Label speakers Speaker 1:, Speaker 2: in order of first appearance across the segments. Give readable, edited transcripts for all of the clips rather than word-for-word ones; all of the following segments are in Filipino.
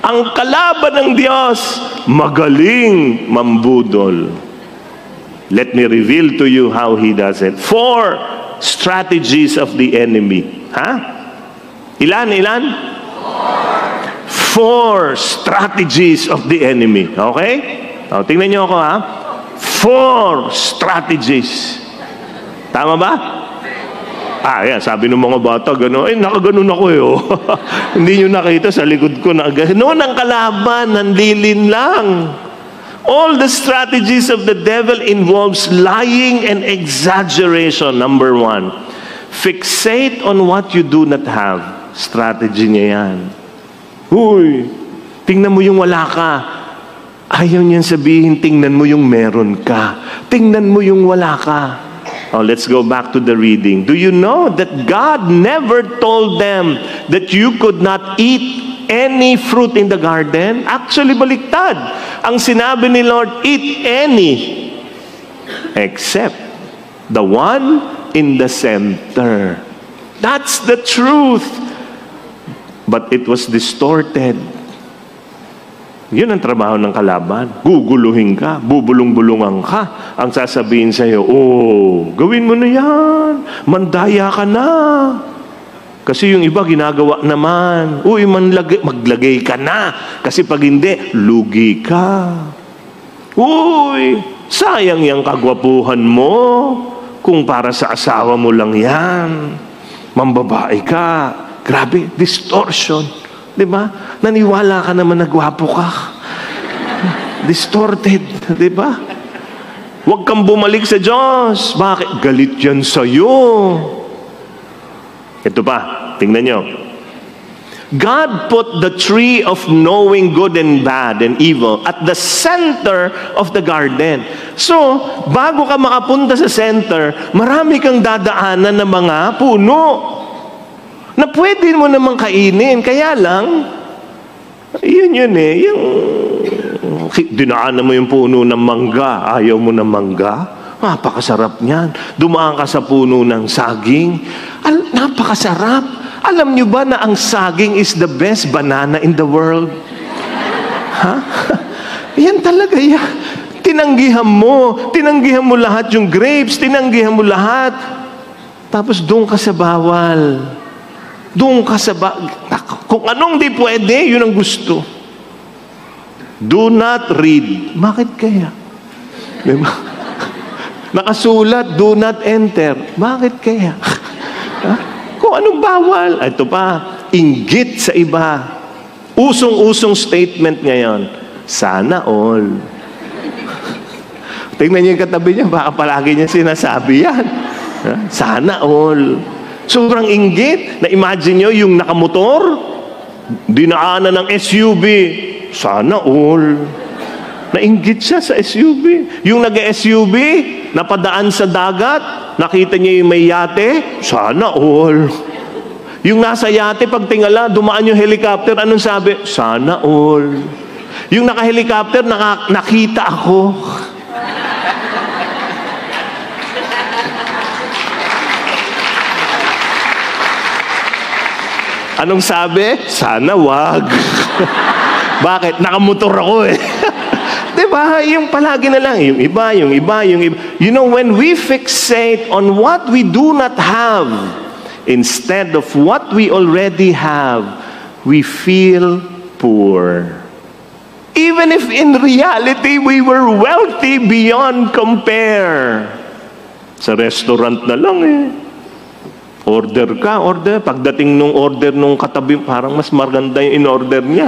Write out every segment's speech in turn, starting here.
Speaker 1: Ang kalaban ng Diyos, magaling mambudol. Let me reveal to you how he does it. 4 strategies of the enemy. Ilan? 4 strategies of the enemy. Okay? Tingnan niyo ako 4 strategies. Tama ba? Yan, sabi ng mga bata, gano'n. Nakaganon ako Hindi nyo nakita sa likod ko na gano'n ang kalaban, nanlilin lang. All the strategies of the devil involves lying and exaggeration. Number 1, fixate on what you do not have. Strategy niya yan. Huy, tingnan mo yung wala ka. Ayaw niyan sabihin, tingnan mo yung meron ka. Tingnan mo yung wala ka. Let's go back to the reading. Do you know that God never told them that you could not eat any fruit in the garden? Actually, baliktad. Ang sinabi ni Lord, eat any except the one in the center. That's the truth. But it was distorted. Yun ang trabaho ng kalaban. Guguluhin ka, bubulong-bulungan ka. Ang sasabihin sa'yo, gawin mo na yan. Mandaya ka na. Kasi yung iba ginagawa naman. Maglagay ka na. Kasi pag hindi, lugi ka. Sayang yung kagwapuhan mo. Kung para sa asawa mo lang yan. Mambabae ka. Grabe, distortion. Diba? Naniwala ka naman na gwapo ka. Distorted. Diba? Huwag kang bumalik sa Diyos. Bakit? Galit yan sa'yo. Ito pa, tingnan nyo. God put the tree of knowing good and bad and evil at the center of the garden. So, bago ka makapunta sa center, marami kang dadaanan ng mga puno na pwede mo namang kainin. Kaya lang, yung dinaanan mo yung puno ng mangga, ayaw mo ng mangga, napakasarap niyan. Dumaan ka sa puno ng saging, napakasarap. Alam niyo ba na ang saging is the best banana in the world? Yan talaga yan. Tinanggihan mo lahat yung grapes, tinanggihan mo lahat. Tapos doon ka sa bawal. Kung anong di pwede, yun ang gusto. Do not read. Bakit kaya? Diba? Nakasulat, do not enter. Bakit kaya? Kung anong bawal. Ito pa, inggit sa iba. Usong-usong statement ngayon. Sana all. Tingnan niyo yung katabi niya, baka palagi niya sinasabi yan. Sana all. Sobrang inggit. Na-imagine nyo yung nakamotor, dinaanan ng SUV. Sana all. Nainggit siya sa SUV. Yung nag-SUV, napadaan sa dagat, nakita niya yung may yate, sana all. Yung nasa yate, pag tingala, dumaan yung helicopter, anong sabi? Sana all. Yung naka-helicopter, nakita ako. Anong sabi? Sana wag. Bakit? Nakamotor ako Diba? Yung palagi na lang. Yung iba. You know, when we fixate on what we do not have instead of what we already have, we feel poor. Even if in reality, we were wealthy beyond compare. Sa restaurant na lang Order. Pagdating nung order nung katabi, parang mas maganda yung in-order niya.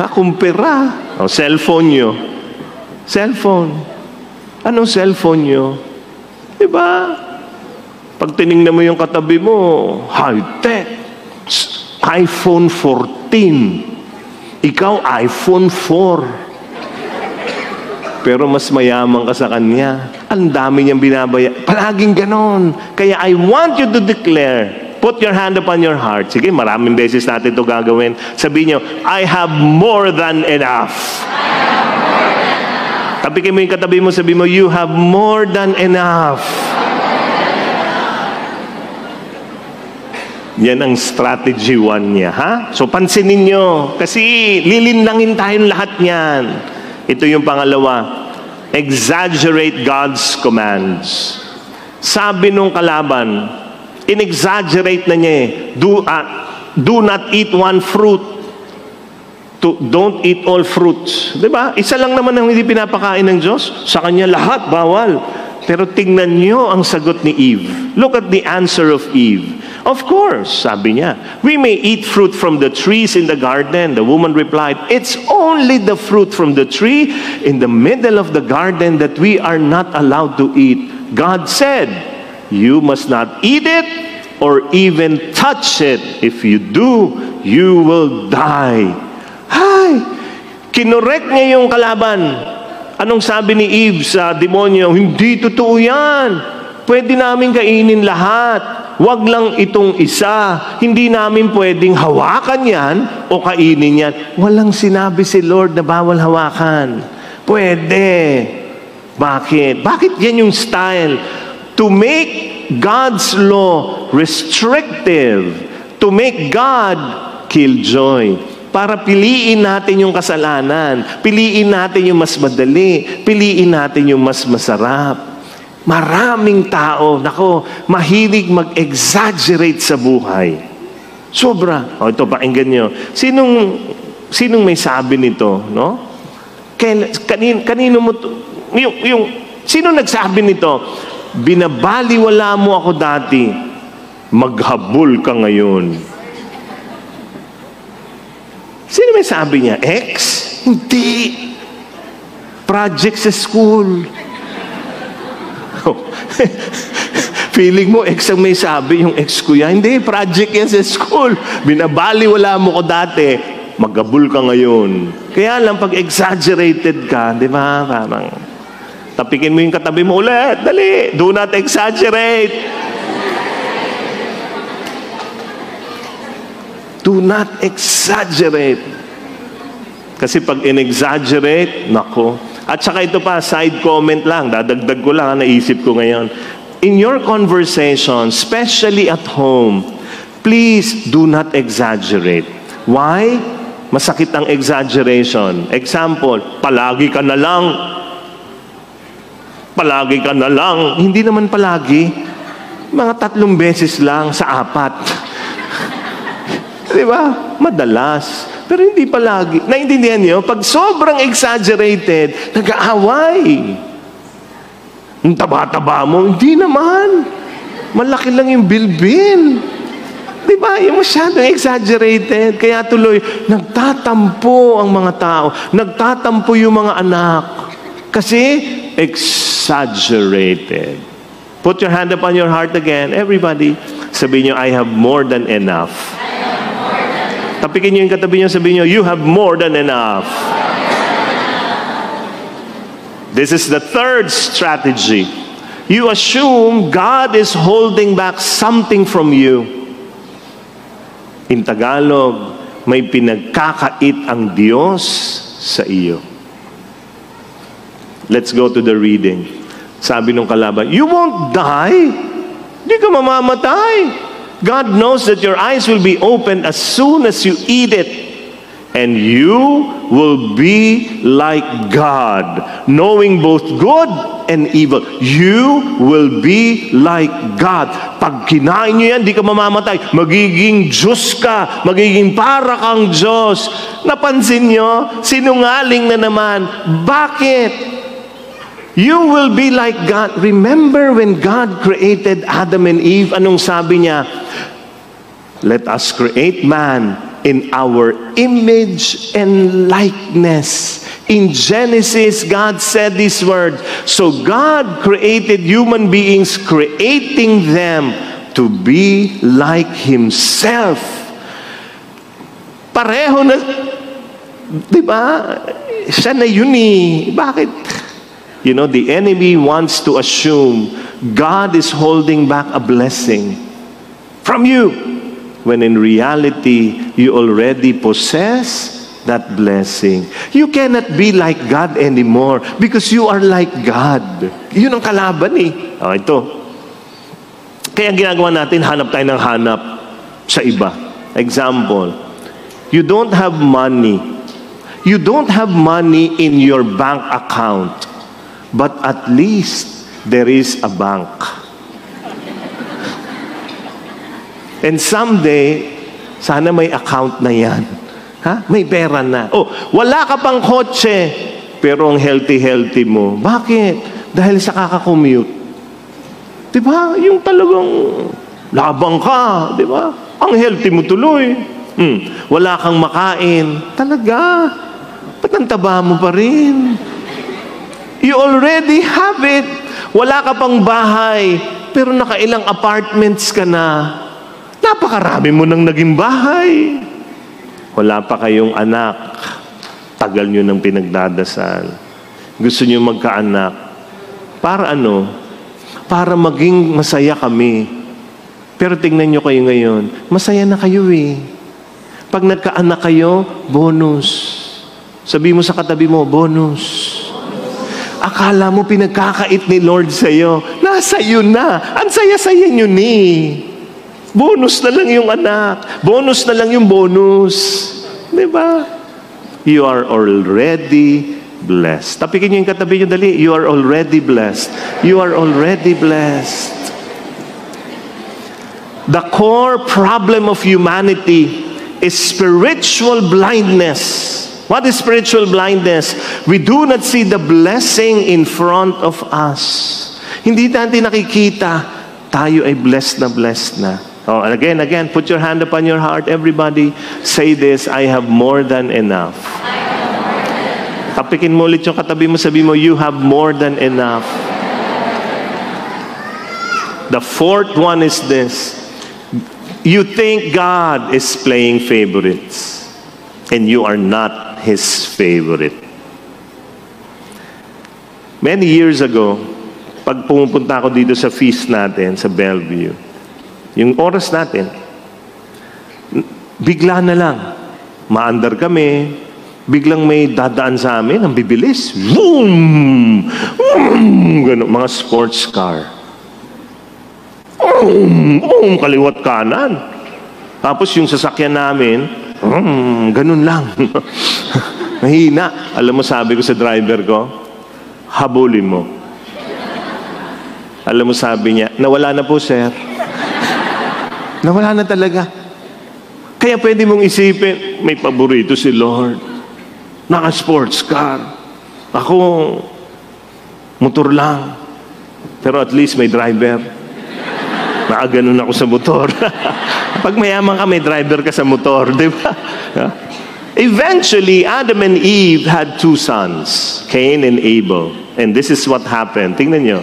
Speaker 1: Kumpira. Cellphone nyo. Anong cellphone nyo? Diba? Pag tinignan mo yung katabi mo, high-tech. iPhone 14. Ikaw, iPhone 4. Pero mas mayaman ka sa kanya. Ang dami niyang binabaya. Palaging ganon. Kaya I want you to declare, put your hand upon your heart. Sige, maraming beses natin ito gagawin. Sabihin niyo, I have more than enough. Tapikin mo yung katabi mo, sabihin mo, you have more than enough. Yan ang strategy 1 niya, ha? So pansinin nyo, kasi lilinlangin tayong lahat niyan. Ito yung pangalawa, exaggerate God's commands. Sabi nung kalaban, in-exaggerate na niya eh. Do not eat one fruit. Don't eat all fruits. Diba? Isa lang naman ang hindi pinapakain ng Diyos. Sa kanya lahat, bawal. Pero tingnan niyo ang sagot ni Eve. Look at the answer of Eve. Of course, sabi niya, we may eat fruit from the trees in the garden. The woman replied, it's only the fruit from the tree in the middle of the garden that we are not allowed to eat. God said, you must not eat it or even touch it. If you do, you will die. Hay! Kinorek niya yung kalaban. Anong sabi ni Eve sa demonyo? Hindi totoo yan. Pwede namin kainin lahat. Huwag lang itong isa. Hindi namin pwedeng hawakan yan o kainin yan. Walang sinabi si Lord na bawal hawakan. Pwede. Bakit? Bakit yan yung style? To make God's law restrictive. To make God killjoy. Para piliin natin yung kasalanan. Piliin natin yung mas madali. Piliin natin yung mas masarap. Maraming tao, mahilig mag-exaggerate sa buhay. Sobra. O ito, pakinggan nyo. Sinong may sabi nito? No? Kanino mo sino nagsabi nito? Binabaliwala mo ako dati. Maghabol ka ngayon. Sino may sabi niya? Ex? Hindi. Project sa school. Feeling mo, ex ang may sabi, yung ex ko yan. Hindi, project yan sa school. Binabaliwala mo ko dati, magabul ka ngayon. Kaya lang, pag exaggerated ka, di ba? Parang, tapikin mo yung katabi mo ulit. Dali, do not exaggerate. Do not exaggerate. Kasi pag in-exaggerate, nako. At saka ito pa, side comment lang, dadagdag ko lang, naisip ko ngayon. In your conversation, especially at home, please do not exaggerate. Why? Masakit ang exaggeration. Example, palagi ka na lang. Palagi ka na lang. Hindi naman palagi. Mga 3 beses lang sa 4. Diba? Madalas. Pero hindi palagi. Naintindihan niyo? Pag sobrang exaggerated, nag-aaway. Ang taba-taba mo, hindi naman. Malaki lang yung bilbil. Diba? Yung masyadong exaggerated. Kaya tuloy, nagtatampo ang mga tao. Nagtatampo yung mga anak. Kasi, exaggerated. Put your hand upon your heart again. Everybody, sabihin niyo, I have more than enough. Tapikin niyo yung katabi niyo, sabihin niyo, you have more than enough. This is the third strategy. You assume God is holding back something from you. In Tagalog, may pinagkakait ang Diyos sa iyo. Let's go to the reading. Sabi nung kalaban, you won't die. Hindi ka mamamatay. God knows that your eyes will be opened as soon as you eat it. And you will be like God, knowing both good and evil. You will be like God. Pag kinain nyo yan, di ka mamamatay. Magiging Diyos ka. Magiging para kang Diyos. Napansin nyo? Sinungaling na naman. Bakit? You will be like God. Remember when God created Adam and Eve, anong sabi niya? Let us create man in our image and likeness. In Genesis, God said these words. So God created human beings, creating them to be like Himself. Pareho na, di ba? Siya na yun eh. Bakit? You know, the enemy wants to assume God is holding back a blessing from you, when in reality, you already possess that blessing. You cannot be like God anymore because you are like God. Yun ang kalaban eh. Oh, ito. Kaya ginagawa natin, hanap tayo ng hanap. sa iba. Example, you don't have money. You don't have money in your bank account, but at least there is a bank. And someday, sana may account na yan. Ha? May pera na. Oh, wala ka pang kotse, pero ang healthy-healthy mo. Bakit? Dahil sa kakakommute. Diba? Yung talagang labang ka. Diba? Ang healthy mo tuloy. Wala kang makain. Talaga. Ba't ang taba mo pa rin? You already have it. Wala ka pang bahay, pero nakailang apartments ka na. Napakarami mo nang naging bahay. Wala pa kayong anak. Tagal nyo nang pinagdadasal. Gusto nyo magkaanak. Para ano? Para maging masaya kami. Pero tingnan nyo kayo ngayon. Masaya na kayo eh. Pag nagkaanak kayo, bonus. Sabi mo sa katabi mo, bonus. Akala mo pinagkakait ni Lord sa'yo. Nasa iyo na. Ang saya-saya nyo ni. Bonus na lang yung anak. Bonus na lang yung bonus. Diba? You are already blessed. Tapikin nyo yung katabi nyo, dali. You are already blessed. You are already blessed. The core problem of humanity is spiritual blindness. What is spiritual blindness? We do not see the blessing in front of us. Hindi natin nakikita, tayo ay blessed na. Oh, and again, put your hand upon your heart, everybody. Say this, I have more than enough. Tapikin mo ulit yung katabi mo, sabi mo, you have more than enough. The fourth one is this. You think God is playing favorites, and you are not His favorite. Many years ago, pag pumupunta ako dito sa feast natin, sa Bellevue, yung oras natin, bigla na lang, maandar kami, biglang may dadaan sa amin, ang bibilis. Boom! Boom! Ganun, mga sports car. Boom! Boom! Kaliwat kanan. Tapos yung sasakyan namin, ganun lang. Mahina. Alam mo, sabi ko sa driver ko, habulin mo. Alam mo, sabi niya, nawala na po, sir. Nawala na talaga. Kaya pwede mong isipin, may paborito si Lord. Naka-sports car. Ako, motor lang. Pero at least may driver. Nakaganon ako sa motor. Pag mayaman ka, may driver ka sa motor, di ba? Eventually, Adam and Eve had two sons, Cain and Abel. And this is what happened. Tingnan nyo.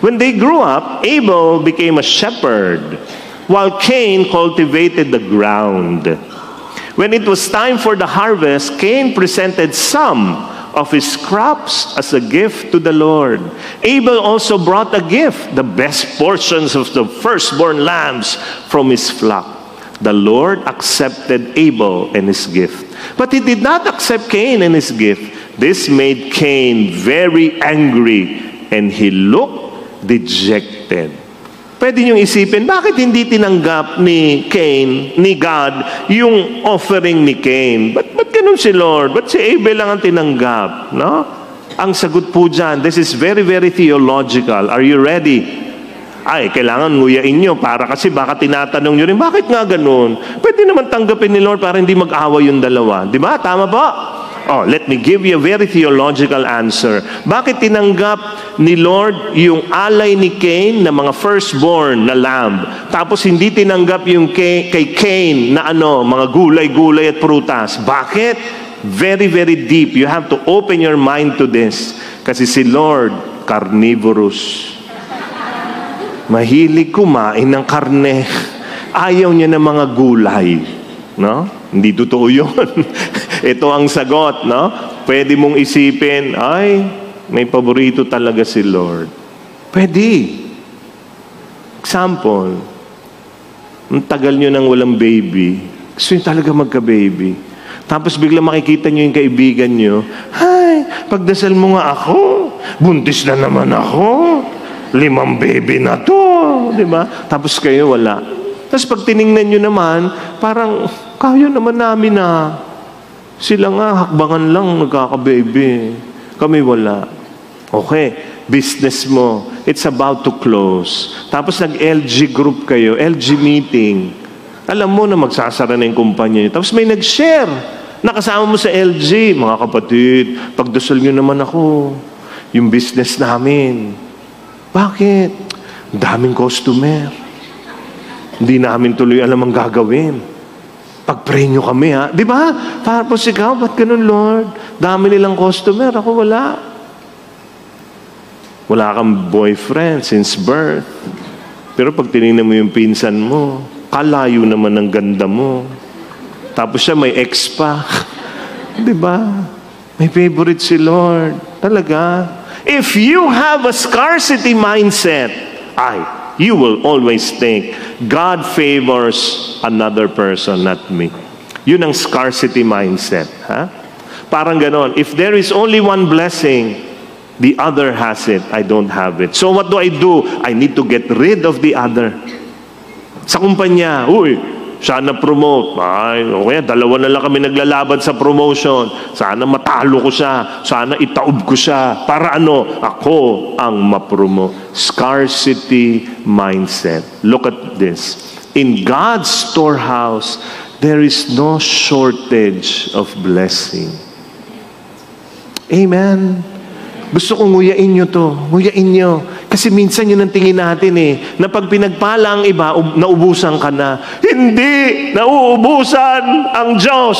Speaker 1: When they grew up, Abel became a shepherd, while Cain cultivated the ground. When it was time for the harvest, Cain presented some of his crops as a gift to the Lord. Abel also brought a gift, the best portions of the firstborn lambs from his flock. The Lord accepted Abel and his gift, but he did not accept Cain and his gift. This made Cain very angry, and he looked dejected. Pwede niyong isipin, bakit hindi tinanggap ni Cain, ni God, yung offering ni Cain? Ba't ganun si Lord? Ba't si Abel lang ang tinanggap? No? Ang sagot po dyan, this is very, very theological. Are you ready? Ay, kailangan nguyain nyo para kasi baka tinatanong nyo rin, bakit nga ganun? Pwede naman tanggapin ni Lord para hindi mag-away yung dalawa. Di ba? Tama ba? Oh, let me give you a very theological answer. Bakit tinanggap ni Lord yung alay ni Cain na mga firstborn na lamb? Tapos hindi tinanggap yung kay Cain na mga gulay-gulay at prutas. Bakit? Very, very deep. You have to open your mind to this. Kasi si Lord, carnivorous. Mahilig kumain ng karne. Ayaw niya ng mga gulay. No? Hindi totoo yun. Ito ang sagot, no? Pwede mong isipin, ay, may paborito talaga si Lord. Pwede. Example, ang tagal nyo nang walang baby. Gusto nyo talaga magka-baby. Tapos bigla makikita nyo yung kaibigan nyo, ay, pagdasal mo nga ako, buntis na naman ako, 5 baby na to. Diba? Tapos kayo wala. Tapos pag tiningnan nyo naman, parang, kaya naman namin na. Sila nga, hakbangan lang, nagkaka-baby. Kami wala. Okay, business mo, it's about to close. Tapos nag-LG group kayo, LG meeting. Alam mo na magsasara na yung kumpanya niyo. Tapos may nag-share. Nakasama mo sa LG, mga kapatid, pagdasal nyo naman ako, yung business namin. Bakit? Daming customer. Hindi namin tuloy alam ang gagawin. Pag-pray nyo kami, ha? Di ba? Tapos ikaw, ba't ganun, Lord? Dami nilang customer, ako wala. Wala kang boyfriend since birth. Pero pag tinignan mo yung pinsan mo, kalayo naman ang ganda mo. Tapos siya may ex pa. Di ba? May favorite si Lord. Talaga. If you have a scarcity mindset, you will always think, God favors another person, not me. Yun ang scarcity mindset. Ha? Parang ganon. If there is only one blessing, the other has it, I don't have it. So what do? I need to get rid of the other. Sa kumpanya, sana promote. Okay, dalawa na lang kami naglalaban sa promotion. Sana matalo ko siya. Sana itaob ko siya. Para ako ang mapromote. Scarcity mindset. Look at this. In God's storehouse, there is no shortage of blessing. Amen. Gusto kong nguyain nyo to. Nguyain nyo. Kasi minsan yun ang tingin natin na pag pinagpala ang iba, naubusan ka na. Hindi! Nauubusan ang Diyos!